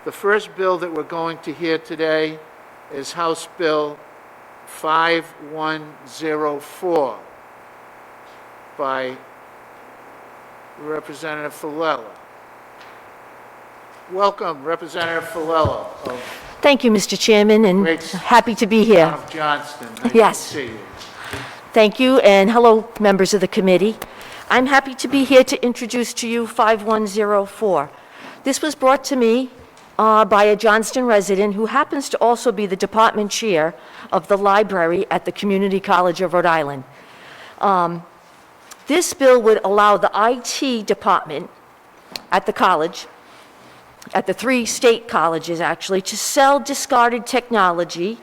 The first bill that we're going to hear today is House Bill 5104 by Representative Fellela. Welcome, Representative Fellela of Thank you, Mr. Chairman, and happy to be here. Town of Johnston. Nice Yes. to see you. Thank you, and hello, members of the committee. I'm happy to be here to introduce to you 5104. This was brought to me by a Johnston resident who happens to also be the department chair of the library at the Community College of Rhode Island. This bill would allow the IT department at the college, at the 3 state colleges actually, to sell discarded technology,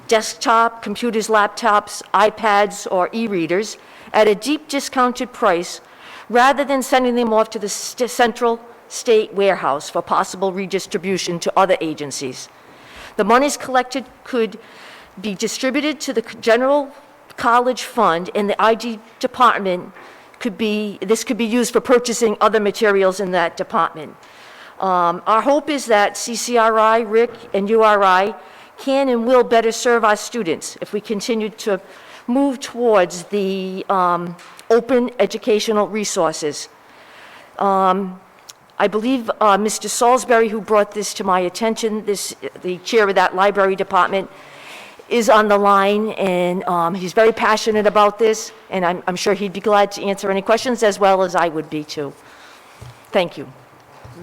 desktop, computers, laptops, iPads, or e-readers at a deep discounted price rather than sending them off to the central state warehouse for possible redistribution to other agencies. The monies collected could be distributed to the general college fund, and the ID department could be used for purchasing other materials in that department. Our hope is that CCRI, RIC, and URI can and will better serve our students if we continue to move towards the open educational resources. I believe Mr. Salisbury, who brought this to my attention, the chair of that library department, is on the line, and he's very passionate about this, and I'm sure he'd be glad to answer any questions, as well as I would be too. Thank you.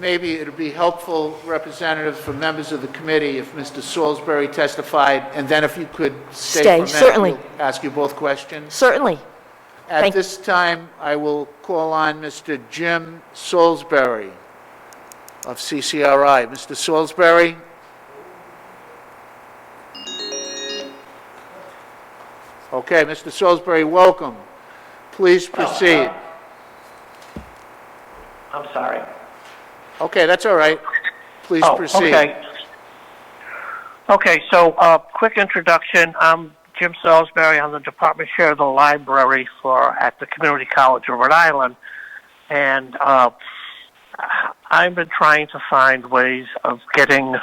Maybe it would be helpful, representatives, for members of the committee, if Mr. Salisbury testified, and then if you could stay for a minute, certainly. we'll ask you both questions. Certainly. At this time, I will call on Mr. Jim Salisbury of CCRI. Mr. Salisbury? Okay, Mr. Salisbury, welcome. Please proceed. I'm sorry. Okay, that's all right. Please proceed. Okay, so quick introduction. I'm Jim Salisbury. I'm the department chair of the library at the Community College of Rhode Island. And I've been trying to find ways of getting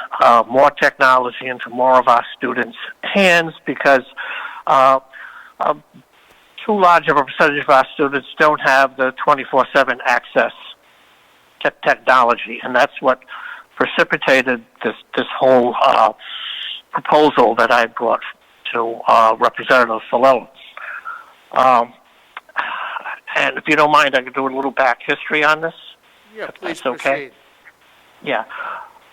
more technology into more of our students' hands because too large of a percentage of our students don't have the 24/7 access to technology, and that's what precipitated this whole proposal that I brought to Representative Fellela. And if you don't mind, I could do a little back history on this. Yeah, please that's okay. proceed. Yeah.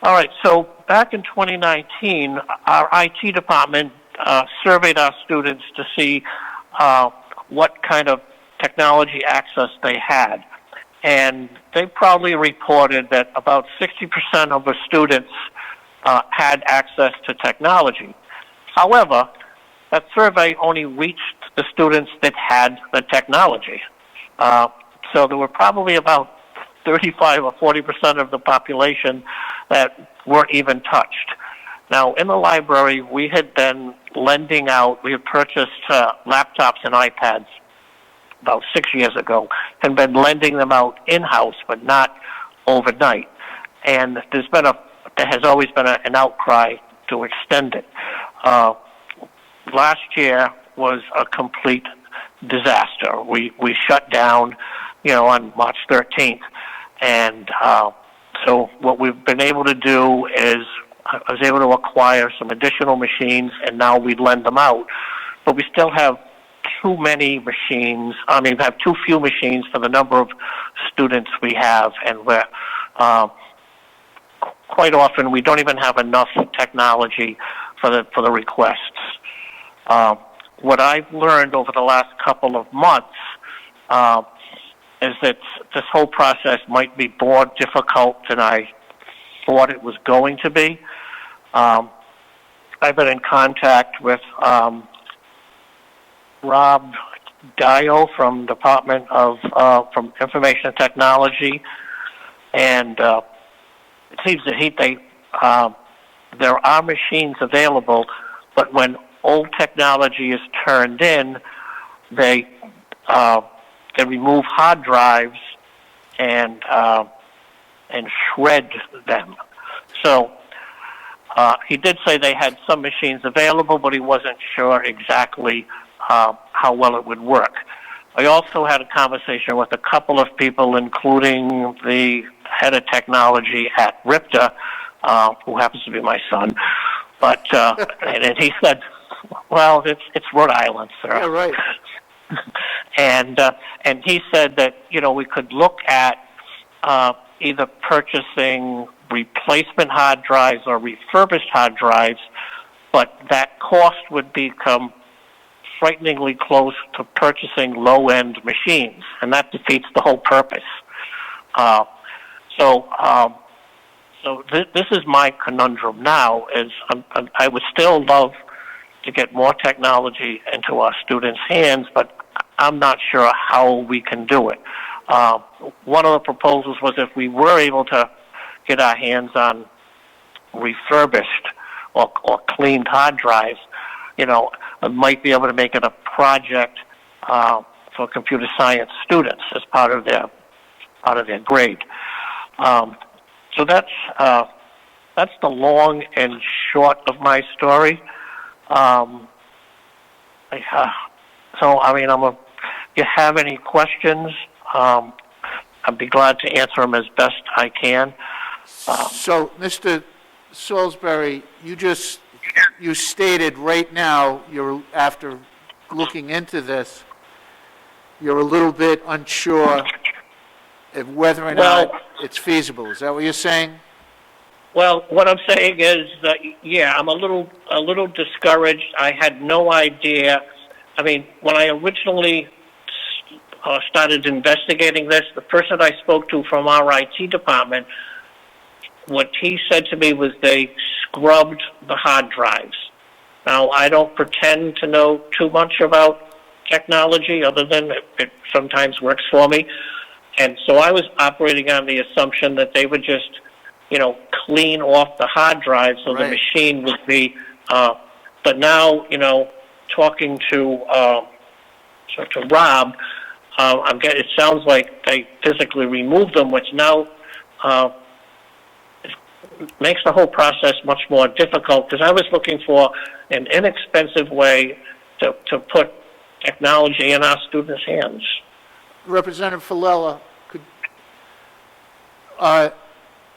All right. So back in 2019, our IT department surveyed our students to see what kind of technology access they had. And they proudly reported that about 60% of the students had access to technology. However, that survey only reached the students that had the technology. So there were probably about 35 or 40% of the population that weren't even touched. Now, in the library, we had been lending out, we had purchased laptops and iPads about 6 years ago, and been lending them out in-house, but not overnight. And there has always been an outcry to extend it. Last year was a complete disaster. We shut down, on March 13th. And so what we've been able to do is I was able to acquire some additional machines, and now we lend them out. But we still have too many machines. We have too few machines for the number of students we have, and we're quite often we don't even have enough technology for the requests. What I've learned over the last couple of months is that this whole process might be more difficult than I thought it was going to be. I've been in contact with Rob Dio from Department of from Information Technology, and it seems that there are machines available, but when old technology is turned in, they remove hard drives and shred them. So He did say they had some machines available, but he wasn't sure exactly how well it would work. I also had a conversation with a couple of people, including the head of technology at RIPTA, who happens to be my son. But and he said, "Well, it's Rhode Island, sir." Yeah, right. And he said that we could look at either purchasing replacement hard drives or refurbished hard drives, but that cost would become frighteningly close to purchasing low-end machines, and that defeats the whole purpose. So this is my conundrum now, is I would still love to get more technology into our students' hands, but I'm not sure how we can do it. One of the proposals was if we were able to get our hands on refurbished or cleaned hard drives, I might be able to make it a project for computer science students as part of their grade. So that's the long and short of my story. If you have any questions, I'd be glad to answer them as best I can. So, Mr. Salisbury, you stated right now, after looking into this, you're a little bit unsure of whether or not it's feasible. Is that what you're saying? Well, what I'm saying is that, yeah, I'm a little discouraged. I had no idea. I mean, when I originally started investigating this, the person I spoke to from our IT department, what he said to me was they scrubbed the hard drives. Now, I don't pretend to know too much about technology other than it sometimes works for me. And so I was operating on the assumption that they would just, clean off the hard drive so Right. the machine would be, but now, talking to Rob, it sounds like they physically removed them, which now makes the whole process much more difficult, because I was looking for an inexpensive way to put technology in our students' hands. Representative Fellela,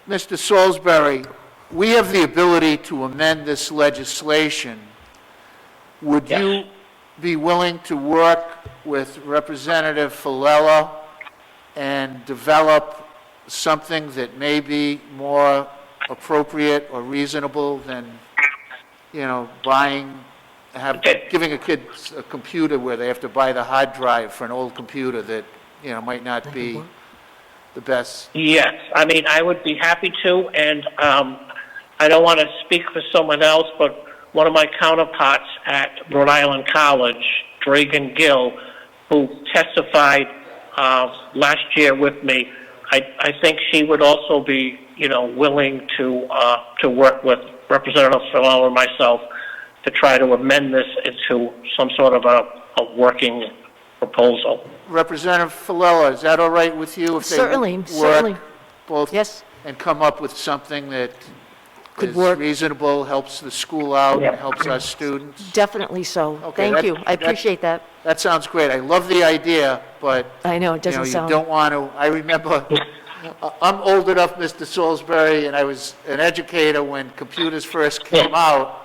Mr. Salisbury, we have the ability to amend this legislation. Would Yes. you be willing to work with Representative Felella and develop something that may be more appropriate or reasonable than, giving a kid a computer where they have to buy the hard drive for an old computer that, might not be the best? Yes, I mean, I would be happy to, and I don't want to speak for someone else, but one of my counterparts at Rhode Island College, Dragan Gill, who testified last year with me, I think she would also be, willing to work with Representative Fellela and myself to try to amend this into some sort of a working proposal. Representative Felella, is that all right with you? If they Certainly. both Yes. and come up with something that Could is work. reasonable, helps the school out, Yeah. and helps our students? Definitely so. Okay, Thank you. I appreciate that. That sounds great. I love the idea, but I know, it doesn't you sound... don't want to, I remember, I'm old enough, Mr. Salisbury, and I was an educator when computers first came out,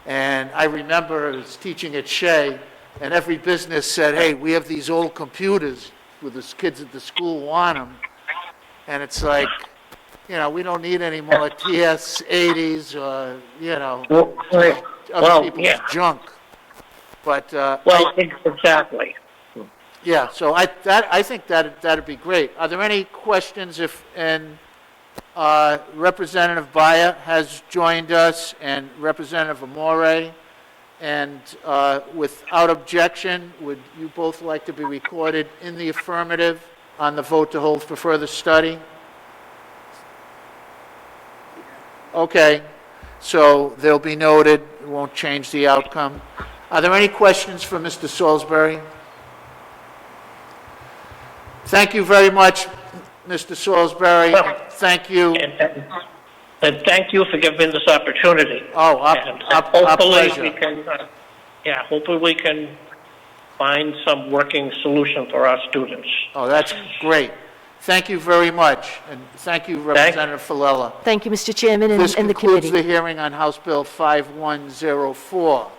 and I remember I was teaching at Shea, and every business said, hey, we have these old computers, with the kids at the school want them, and it's like, we don't need any more TS-80s or, other people's junk. But, Exactly. yeah, so I think that'd be great. Are there any questions Representative Baya has joined us and Representative Amore? And without objection, would you both like to be recorded in the affirmative on the vote to hold for further study? Okay, so they'll be noted. It won't change the outcome. Are there any questions for Mr. Salisbury? Thank you very much, Mr. Salisbury. Thank you. And And thank you for giving me this opportunity. Oh, And our hopefully pleasure. we can, hopefully we can find some working solution for our students. Oh, that's great. Thank you very much, and thank you, Representative Fellela. Thank you, Mr. Chairman, This and the concludes committee. the hearing on House Bill 5104.